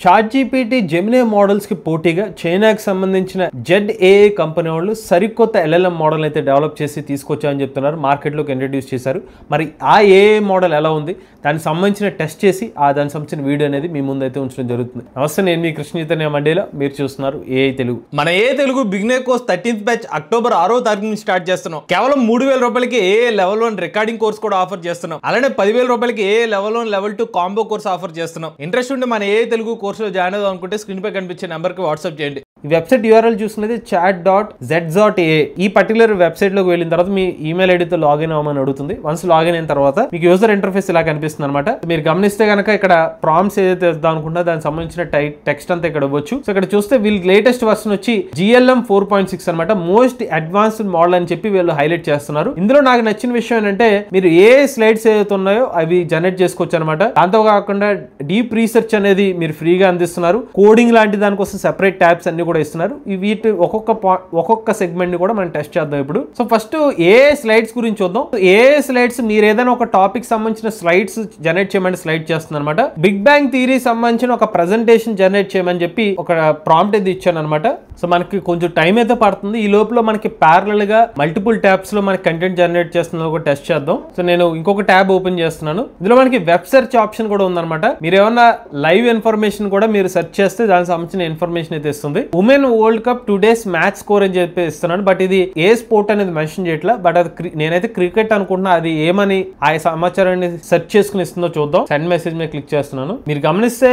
ChatGPT Gemini models కి పోటీగా చైనాకి సంబంధించిన ZAI కంపెనీ వాళ్ళు సరికొత్త LLM మోడల్ అయితే డెవలప్ చేసి తీసుకొచ్చారని చెప్తున్నారు. మార్కెట్లోకి ఇంట్రడ్యూస్ చేశారు. మరి ఆ AI మోడల్ ఎలా ఉంది, దానికి సంబంధించిన టెస్ట్ చేసి దానికి సంబంధించిన వీడియో అనేది మీ ముందు అయితే ఉంచడం జరుగుతుంది. నమస్తే, నేను మీ కృష్ణ చైతన్య మండేలా, మీరు చూస్తున్నారు AI తెలుగు. మన AI Telugu beginner course 13th batch October 6వ తారీఖు నుంచి స్టార్ట్ చేస్తున్నాం. కేవలం 3000 రూపాయలకి AI లెవెల్ 1 రికార్డింగ్ కోర్స్ కూడా ఆఫర్ చేస్తున్నాం. అలానే 10000 రూపాయలకి AI level 1 level 2 combo course offer చేస్తున్నాం. ఇంట్రెస్ట్ ఉంటే మన AI తెలుగు కోర్సులో జాయిన్ అవుదాం అనుకుంటే స్క్రీన్ పై కనిపించే నెంబర్కి వాట్సాప్ చేయండి. ఈ వెబ్సైట్ URL చూసినది chat.z.ai. ఈ పర్టికులర్ వెబ్సైట్ లోకి వెళ్ళిన తర్వాత మీ ఈమెయిల్ ఐడితో లాగిన్ అవ్వమని అడుగుతుంది. వన్స్ లాగిన్ అయిన తర్వాత మీకు యూజర్ ఇంటర్ఫేస్ ఇలా కనిపిస్తుంది అనమాట. మీరు గమనిస్తే కనుక ఇక్కడ ప్రాంప్ట్స్ ఏదైతే ఇద్దాం అనుకుంటా దానికి సంబంధించిన టెక్స్ట్ అంతా ఇక్కడ ఇవ్వచ్చు. సో ఇక్కడ చూస్తే వీళ్ళు లేటెస్ట్ వర్షన్ వచ్చి GLM 4.6 అనమాట, మోస్ట్ అడ్వాన్స్డ్ మోడల్ అని చెప్పి వీళ్ళు హైలైట్ చేస్తున్నారు. ఇందులో నాకు నచ్చిన విషయం ఏంటంటే మీరు ఏ స్లైడ్స్ ఏదైతే ఉన్నాయో అవి జనరేట్ చేసుకోవచ్చు అనమాట. దాంతో కాకుండా డీప్ రీసెర్చ్ అనేది మీరు ఫ్రీగా అందిస్తున్నారు. కోడింగ్ లాంటి దానికోసం సెపరేట్ ట్యాబ్స్ అన్ని కూడా ఇస్తున్నారు. వీటి ఒక్కొక్క సెగ్మెంట్ ని కూడా మనం టెస్ట్ చేద్దాం ఇప్పుడు. సో ఫస్ట్ ఏ స్లైడ్స్ గురించి చూద్దాం. ఏ స్లైడ్స్ మీరు ఏదైనా ఒక టాపిక్ సంబంధించిన స్లైడ్స్ జనరేట్ చేయమని స్లైడ్ చేస్తుంది అనమాట. బిగ్ బ్యాంగ్ థియరీ సంబంధించిన ఒక ప్రెజెంటేషన్ జనరేట్ చేయమని చెప్పి ఒక ప్రాంప్ట్ అయితే ఇచ్చాను అనమాట. సో మనకి కొంచెం టైం అయితే పడుతుంది. ఈ లోపల మనకి ప్యారలల్ గా మల్టిపుల్ ట్యాబ్స్ లో మనకి కంటెంట్ జనరేట్ చేస్తున్న ఒక టెస్ట్ చేద్దాం. సో నేను ఇంకొక ట్యాబ్ ఓపెన్ చేస్తున్నాను. ఇందులో మనకి వెబ్ సెర్చ్ ఆప్షన్ కూడా ఉందన్నమాట. మీరు ఏమన్నా లైవ్ ఇన్ఫర్మేషన్ కూడా మీరు సెర్చ్ చేస్తే దానికి సంబంధించిన ఇన్ఫర్మేషన్ అయితే ఇస్తుంది. Women world cup today's match score అని చెప్పి ఇస్తున్నాను. బట్ ఇది ఏ స్పోర్ట్ అనేది మెన్షన్ చేయట్లా. బట్ అది నేనైతే క్రికెట్ అనుకుంటున్నా. అది ఏమని ఆ సమాచారాన్ని సెర్చ్ చేసుకుని ఇస్తుందో చూద్దాం. సెండ్ మెసేజ్ మీద క్లిక్ చేస్తున్నాను. మీరు గమనిస్తే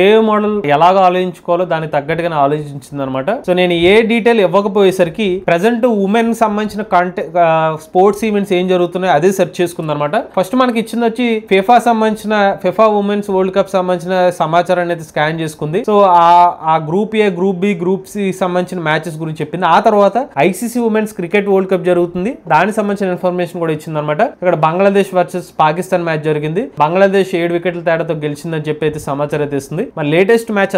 ఏ మోడల్ ఎలాగ ఆలోచించుకోవాలో దానికి తగ్గట్టుగానే ఆలోచించింది అనమాట. సో నేను ఏ డీటెయిల్ ఇవ్వకపోయేసరికి ప్రెసెంట్ ఉమెన్ సంబంధించిన స్పోర్ట్స్ ఈవెంట్స్ ఏం జరుగుతున్నాయో అదే సెర్చ్ చేసుకుంది అనమాట. ఫస్ట్ మనకి ఇచ్చింది వచ్చి ఫిఫా ఉమెన్స్ వరల్డ్ కప్ సంబంధించిన సమాచారాన్ని అయితే స్కాన్ చేసుకుంది. సో ఆ group A, group B, group C సంబంధించిన మ్యాచెస్ గురించి చెప్పింది. ఆ తర్వాత ICC women's cricket world cup జరుగుతుంది, దానికి సంబంధించిన ఇన్ఫర్మేషన్ కూడా ఇచ్చింది అనమాట. ఇక్కడ బంగ్లాదేశ్ వర్సెస్ పాకిస్తాన్ మ్యాచ్ జరిగింది. బంగ్లాదేశ్ 7 వికెట్ల తేడాతో గెలిచిందని చెప్పి అయితే సమాచారం అయితే ఇస్తుంది. మరి లేటెస్ట్ మ్యాచ్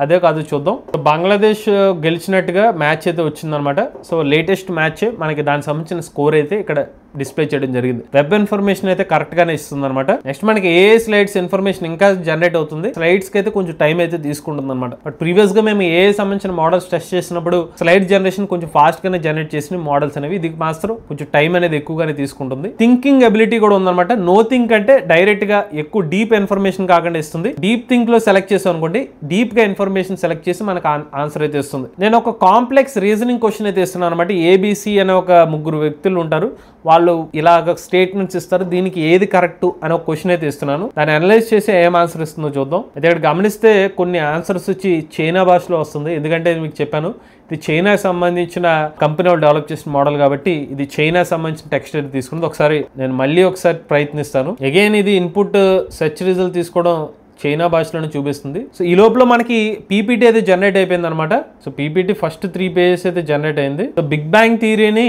అదే కాదు చూద్దాం. బంగ్లాదేశ్ గెలిచినట్టుగా మ్యాచ్ అయితే వచ్చిందనమాట. సో లేటెస్ట్ మ్యాచ్ మనకి దానికి సంబంధించిన స్కోర్ అయితే ఇక్కడ డిస్ప్లే చేయడం జరిగింది. వెబ్ ఇన్ఫర్మేషన్ అయితే కరెక్ట్ గానే ఇస్తుంది అనమాట. నెక్స్ట్ మనకి ఏ స్లైడ్స్ ఇన్ఫర్మేషన్ ఇంకా జనరేట్ అవుతుంది. స్లైడ్స్ కి అయితే కొంచెం టైం అయితే తీసుకుంటుంది అనమాట. బట్ ప్రీవియస్ గా మేము ఏ సంబంధించిన మోడల్స్ టెస్ట్ చేసినప్పుడు స్లైడ్ జనరేషన్ కొంచెం ఫాస్ట్ గానే జనరేట్ చేసిన మోడల్స్ అనేవి. ఇది మాత్రం కొంచెం టైం అనేది ఎక్కువగానే తీసుకుంటుంది. థింకింగ్ అబిలిటీ కూడా ఉందన్నమాట. నో థింక్ అంటే డైరెక్ట్ గా ఎక్కువ డీప్ ఇన్ఫర్మేషన్ కాకుండా ఇస్తుంది. డీప్ థింక్ లో సెలెక్ట్ చేసాం అనుకోండి, డీప్ గా ఇన్ఫర్మేషన్ సెలెక్ట్ చేసి మనకు ఆన్సర్ అయితే ఇస్తుంది. నేను ఒక కాంప్లెక్స్ రీజనింగ్ క్వశ్చన్ అయితే ఇస్తున్నాను అనమాట. ABC అనే ఒక 3 వ్యక్తులు ఉంటారు. వాళ్ళు ఇలాగ స్టేట్మెంట్స్ ఇస్తారు, దీనికి ఏది కరెక్ట్ అనే ఒక క్వశ్చన్ అయితే ఇస్తున్నాను. దాన్ని అనలైజ్ చేసి ఏం ఆన్సర్ ఇస్తుందో చూద్దాం. అయితే ఇక్కడ గమనిస్తే కొన్ని ఆన్సర్స్ వచ్చి చైనా భాషలో వస్తుంది. ఎందుకంటే మీకు చెప్పాను ఇది చైనాకి సంబంధించిన కంపెనీ వాళ్ళు డెవలప్ చేసిన మోడల్ కాబట్టి ఇది చైనాకి సంబంధించిన టెక్స్ట్ అయితే తీసుకుంది. నేను మళ్ళీ ఒకసారి ప్రయత్నిస్తాను. అగైన్ ఇది ఇన్పుట్ సెర్చ్ రిజల్ట్ తీసుకోవడం చైనా భాషలోనే చూపిస్తుంది. సో ఈ లోపల మనకి PPT అయితే జనరేట్ అయిపోయింది అనమాట. సో PPT ఫస్ట్ 3 పేజెస్ అయితే జనరేట్ అయింది. సో బిగ్ బ్యాంగ్ థియరీని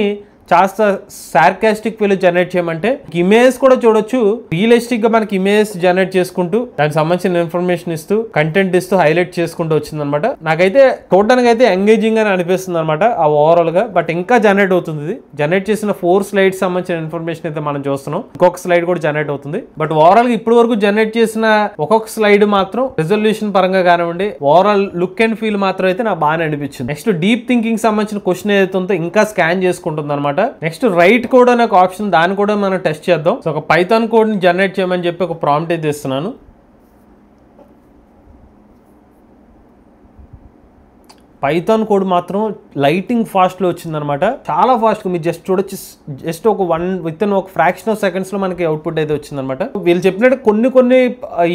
కాస్త సార్కాస్టిక్ వేలో జనరేట్ చేయమంటే ఇమేజ్ కూడా చూడొచ్చు. రియలిస్టిక్ గా మనకి ఇమేజ్ జనరేట్ చేసుకుంటూ దానికి సంబంధించిన ఇన్ఫర్మేషన్ ఇస్తూ కంటెంట్ ఇస్తూ హైలైట్ చేసుకుంటూ వచ్చింది అనమాట. నాకైతే చూడడానికి అయితే ఎంగేజింగ్ అని అనిపిస్తుంది అనమాట ఆ ఓవరాల్ గా. బట్ ఇంకా జనరేట్ అవుతుంది. ఇది జనరేట్ చేసిన 4 స్లైడ్స్ సంబంధించిన ఇన్ఫర్మేషన్ అయితే మనం చూస్తున్నాం. ఇంకొక స్లైడ్ కూడా జనరేట్ అవుతుంది. బట్ ఓవరాల్ గా ఇప్పటి వరకు జనరేట్ చేసిన ఒక్కొక్క స్లైడ్ మాత్రం రిజల్యూషన్ పరంగా కానివ్వండి, ఓవరాల్ లుక్ అండ్ ఫీల్ మాత్రం అయితే నాకు బాగానే అనిపించింది. నెక్స్ట్ డీప్ థింకింగ్ సంబంధించిన క్వశ్చన్ ఏదైతే ఉందో ఇంకా స్కాన్ చేసుకుంటుంది అనమాట. నెక్స్ట్ రైట్ కోడ్ అనే ఒక ఆప్షన్, దాన్ని కూడా మనం టెస్ట్ చేద్దాం. సో ఒక పైథాన్ కోడ్ ని జనరేట్ చేయమని చెప్పి ఒక ప్రాంప్ట్ అయితే ఇస్తున్నాను. పైథాన్ కోడ్ మాత్రం లైటింగ్ ఫాస్ట్ లో వచ్చిందనమాట. చాలా ఫాస్ట్ గా మీరు జస్ట్ చూడొచ్చు. జస్ట్ ఒక ఫ్రాక్షన్ ఆఫ్ సెకండ్స్ లో మనకి అవుట్పుట్ అయితే వచ్చిందనమాట. వీళ్ళు చెప్పినట్టు కొన్ని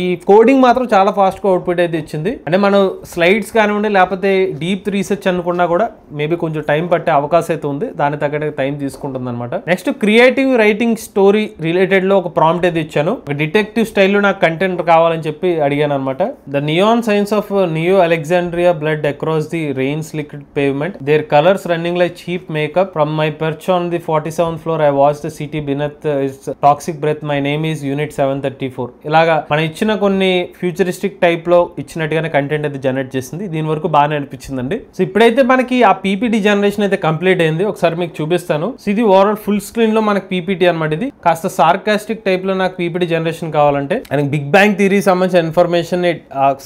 ఈ కోడింగ్ మాత్రం చాలా ఫాస్ట్ గా అవుట్పుట్ అయితే ఇచ్చింది. అంటే మనం స్లైడ్స్ కానివ్వండి లేకపోతే డీప్ రీసెర్చ్ అనుకున్నా కూడా మేబీ కొంచెం టైం పట్టే అవకాశం అయితే ఉంది. దాని తగ్గట్టు టైం తీసుకుంటుంది అనమాట. Next creative writing story related లో ఒక ప్రాంప్ట్ అయితే ఇచ్చాను. ఒక డిటెక్టివ్ స్టైల్లో నాకు కంటెంట్ కావాలని చెప్పి అడిగాను అనమాట. The neon science of neo Alexandria blood across the rain slicked pavement. Their colors running like cheap makeup. From my perch on the 47th floor, I watched the city beneath its toxic breath. My name is Unit 734. ఇలాగా మనం ఇచ్చిన కొన్ని futuristic type లో ఇచ్చినట్టుగానే content అయితే generate చేసింది. దీని వరకు బాగానే అనిపించిందండి. సో ఇప్పుడైతే మనకి ఆ పీపీటీ జనరేషన్ అయితే కంప్లీట్ అయింది. ఒకసారి మీకు చూపిస్తాను. సో ఇది ఓవరాల్ ఫుల్ స్క్రీన్ లో మనకి పీపీటీ అనమాట. ఇది కాస్త సార్కాస్టిక్ టైప్ లో నాకు పీపీటీ జనరేషన్ కావాలంటే అండ్ బిగ్ బ్యాంగ్ థియరీ సంబంధించిన ఇన్ఫర్మేషన్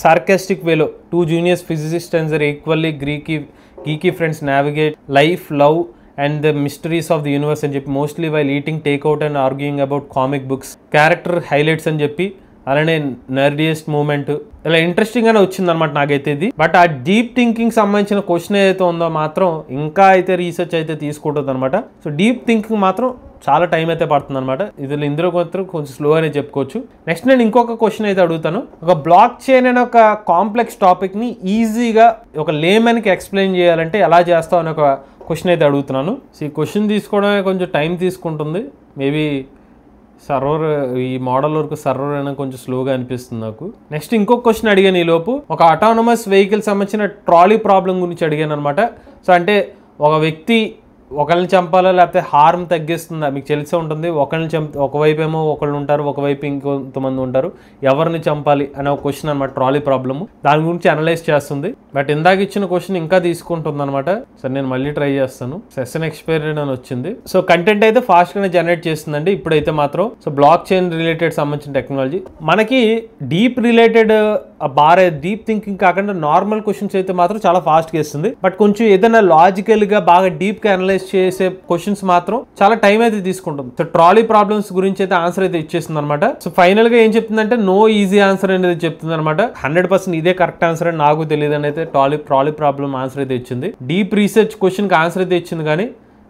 సార్కాస్టిక్ వేలో 2 junior physicists and their equally geeky friends navigate life, love and the mysteries of the universe అని చెప్పి mostly while eating takeout and arguing about comic books, character highlights అని చెప్పి అలానే నర్డియస్ట్ moment ఇలా interesting గానే వచ్చింది అనమాట నాకైతే ఇది. బట్ ఆ డీప్ థింకింగ్ సంబంధించిన క్వశ్చన్ ఏదైతే ఉందో మాత్రం ఇంకా అయితే రీసెర్చ్ అయితే తీసుకుంటుంది అనమాట. సో డీప్ థింకింగ్ మాత్రం చాలా టైం అయితే పడుతుంది అనమాట. ఇందులో కొంచెం స్లో అనే చెప్పుకోవచ్చు. నెక్స్ట్ నేను ఇంకొక క్వశ్చన్ అయితే అడుగుతాను. ఒక బ్లాక్ చైన్ అనే ఒక కాంప్లెక్స్ టాపిక్ ని ఈజీగా ఒక లేమన్ కి ఎక్స్ప్లెయిన్ చేయాలంటే ఎలా చేస్తావు అనే ఒక క్వశ్చన్ అయితే అడుగుతున్నాను. సో ఈ క్వశ్చన్ తీసుకోవడమే కొంచెం టైం తీసుకుంటుంది. మేబీ సర్వర్ ఈ మోడల్ వరకు సర్వర్ అయినా కొంచెం స్లోగా అనిపిస్తుంది నాకు. నెక్స్ట్ ఇంకొక క్వశ్చన్ అడిగాను ఈ లోపు. ఒక ఆటోనమస్ వెహికల్ సంబంధించిన ట్రాలీ ప్రాబ్లం గురించి అడిగాను అనమాట. సో అంటే ఒక వ్యక్తి ఒకరిని చంపాలా లేకపోతే హార్మ్ తగ్గిస్తుందా మీకు తెలిసే ఉంటుంది. ఒకవైపు ఏమో ఒకళ్ళు ఉంటారు, ఒకవైపు ఇంకొంతమంది ఉంటారు. ఎవరిని చంపాలి అనే ఒక క్వశ్చన్ అనమాట ట్రాలీ ప్రాబ్లమ్. దాని గురించి అనలైజ్ చేస్తుంది. బట్ ఇందాక ఇచ్చిన క్వశ్చన్ ఇంకా తీసుకుంటుంది అనమాట. సరే నేను మళ్ళీ ట్రై చేస్తాను. సెషన్ ఎక్స్పైర్డ్ అని వచ్చింది. సో కంటెంట్ అయితే ఫాస్ట్ గానే జనరేట్ చేస్తుందండి ఇప్పుడైతే మాత్రం. సో బ్లాక్ చైన్ రిలేటెడ్ సంబంధించిన టెక్నాలజీ మనకి డీప్ రిలేటెడ్ డీప్ థింకింగ్ కాకుండా నార్మల్ క్వశ్చన్స్ అయితే మాత్రం చాలా ఫాస్ట్ గా ఇస్తుంది. బట్ కొంచెం ఏదైనా లాజికల్ గా బాగా డీప్ గా అనలైజ్ చేసే క్వశ్చన్స్ మాత్రం చాలా టైం అయితే తీసుకుంటుంది. సో ట్రాలీ ప్రాబ్లమ్స్ గురించి అయితే ఆన్సర్ అయితే ఇచ్చేస్తుంది అనమాట. సో ఫైనల్ గా ఏం చెప్తుందంటే నో ఈజీ ఆన్సర్ అనేది చెప్తుంది అనమాట. 100% ఇదే కరెక్ట్ ఆన్సర్ అని నాకు తెలియదు అని అయితే ట్రాలీ ప్రాబ్లమ్ ఆన్సర్ అయితే ఇచ్చింది. డీప్ రీసెర్చ్ క్వశ్చన్ కి ఆన్సర్ అయితే ఇచ్చింది కానీ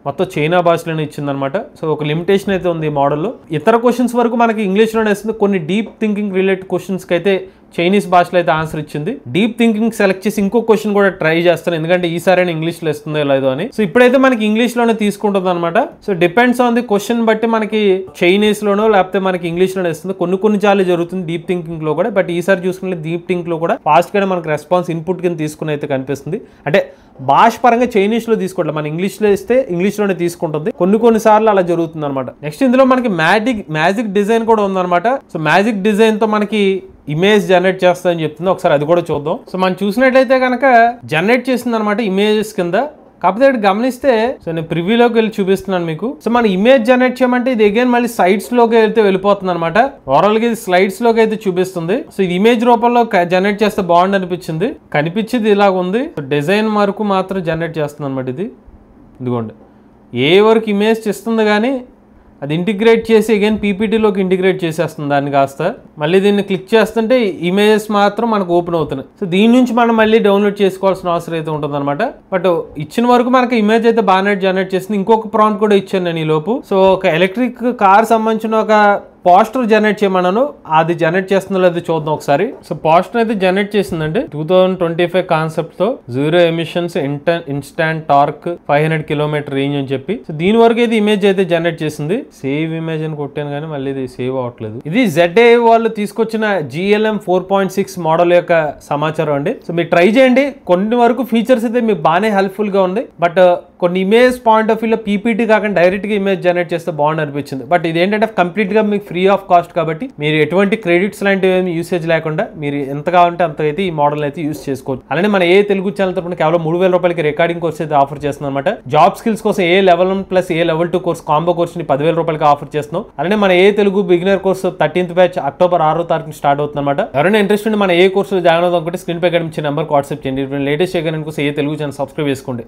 మొత్తం చైనా భాషలోనే ఇచ్చింది అనమాట. సో ఒక లిమిటేషన్ అయితే ఉంది ఈ మోడల్లో. ఇతర క్వశ్చన్స్ వరకు మనకి ఇంగ్లీష్లోనే వస్తుంది. కొన్ని డీప్ థింకింగ్ రిలేటెడ్ క్వశ్చన్స్కి అయితే చైనీస్ భాషలో అయితే ఆన్సర్ ఇచ్చింది. డీప్ థింకింగ్ సెలెక్ట్ చేసి ఇంకో క్వశ్చన్ కూడా ట్రై చేస్తాను, ఎందుకంటే ఈసారి ఇంగ్లీష్లో ఇస్తుందో లేదో అని. సో ఇప్పుడైతే మనకి ఇంగ్లీష్లోనే తీసుకుంటుంది అనమాట. So depends on the question బట్టి మనకి చైనీస్లోనో లేకపోతే మనకి ఇంగ్లీష్లోనే ఇస్తుంది. కొన్ని సార్లు జరుగుతుంది డీప్ థింకింగ్ లో కూడా. బట్ ఈసారి చూసుకుంటే డీప్ థింకింగ్ లో కూడా ఫాస్ట్ గానే మనకి రెస్పాన్స్ ఇన్పుట్ కింద తీసుకుని అయితే కనిపిస్తుంది. అంటే భాష పరంగా చైనీస్ లో తీసుకోవట్లేదు, మన ఇంగ్లీష్ లో ఇస్తే ఇంగ్లీష్ లోనే తీసుకుంటుంది. కొన్ని సార్లు అలా జరుగుతుంది అనమాట. నెక్స్ట్ ఇందులో మనకి మ్యాజిక్ డిజైన్ కూడా ఉందన్నమాట. సో మ్యాజిక్ డిజైన్ తో మనకి ఇమేజ్ జనరేట్ చేస్తుందని చెప్తుంది. ఒకసారి అది కూడా చూద్దాం. సో మనం చూసినట్లయితే కనుక జనరేట్ చేస్తుంది అనమాట ఇమేజెస్ కింద. కాకపోతే ఇక్కడ గమనిస్తే సో నేను ప్రివ్యూలోకి వెళ్ళి చూపిస్తున్నాను మీకు. సో మన ఇమేజ్ జనరేట్ చేయమంటే ఇది అగైన్ మళ్ళీ సైడ్స్ లోకి వెళ్తే వెళ్ళిపోతుంది అనమాట. ఓవరాల్ గా ఇది స్లైడ్స్ లోకి అయితే చూపిస్తుంది. సో ఇది ఇమేజ్ రూపంలో జనరేట్ చేస్తే బాగుంది కనిపించింది ఇలాగ ఉంది. డిజైన్ వరకు మాత్రం జనరేట్ చేస్తుంది అనమాట. ఇదిగోండి ఏ వరకు ఇమేజ్ ఇస్తుంది కానీ అది ఇంటిగ్రేట్ చేసి అగైన్ పీపీటీలోకి ఇంటిగ్రేట్ చేసేస్తుంది దాన్ని కాస్త. మళ్ళీ దీన్ని క్లిక్ చేస్తుంటే ఇమేజెస్ మాత్రం మనకు ఓపెన్ అవుతున్నాయి. సో దీని నుంచి మనం మళ్ళీ డౌన్లోడ్ చేసుకోవాల్సిన అవసరం అయితే ఉంటుంది అనమాట. బట్ ఇచ్చిన వరకు మనకి ఇమేజ్ అయితే బాగానే జనరేట్ చేస్తుంది. ఇంకొక ప్రాంప్ట్ కూడా ఇచ్చాను నేను ఈ లోపు. సో ఒక ఎలక్ట్రిక్ కార్ సంబంధించిన ఒక పోస్టర్ జనరేట్ చేయమన్నాను, అది జనరేట్ చేస్తుందో లేదో చూద్దాం ఒకసారి. సో పోస్టర్ అయితే జనరేట్ చేసిందండి. 2025 కాన్సెప్ట్ తో 0 emissions, instant torque, 500 km range అని చెప్పి. సో దీని వరకు అయితే ఇమేజ్ అయితే జనరేట్ చేసింది. సేవ్ ఇమేజ్ అని కొట్టాను కానీ మళ్ళీ ఇది సేవ్ అవ్వట్లేదు. ఇది ZA వాళ్ళు తీసుకొచ్చిన GLM 4.6 మోడల్ యొక్క సమాచారం అండి. సో మీరు ట్రై చేయండి. కొన్ని వరకు ఫీచర్స్ అయితే మీకు బాగానే హెల్ప్ఫుల్ గా ఉంది. బట్ కొన్ని ఇమేజ్ పాయింట్ ఆఫ్ వ్యూలో పీపీటీ కాకుండా డైరెక్ట్ గా ఇమేజ్ జనరేట్ చేస్తే బాగుంది అనిపించింది. బట్ ఇది ఏంటంటే కంప్లీట్ గా మీకు ఫ్రీ ఆఫ్ కాస్ట్ కాబట్టి మీరు ఎటువంటి క్రెడిట్స్ లాంటివి యూసేజ్ లేకుండా మీరు ఎంత కావాలంటే అంత అయితే ఈ మోడల్ అయితే యూస్ చేసుకోవచ్చు. అలానే మన ఏ తెలుగు ఛానల్ తరపున కేవలం 3000 రూపాయలకి రికార్డింగ్ కోర్స్ అయితే ఆఫర్ చేస్తున్నాం అనమాట. జాబ్ స్కిల్స్ కోసం A level 1 plus A level 2 course combo course ని 10,000 రూపాయలకి ఆఫర్ చేస్తున్నాం. అలానే మన ఏ Telugu beginner course 13th batch October 6వ తారీఖున స్టార్ట్ అవుతుంది అనమాట. ఎవరైనా ఇంట్రెస్ట్ ఉంటే మన ఏ కోర్సులో జాయిన్ అవుతాం అనుకుంటే స్క్రీన్ పై కనిపించే నెంబర్ వాట్సాప్ చేయండి. లేటెస్ట్ చేయడానికి కోసం ఏ తెలుగు ఛానల్ సబ్స్క్రైబ్ చేసుకోండి.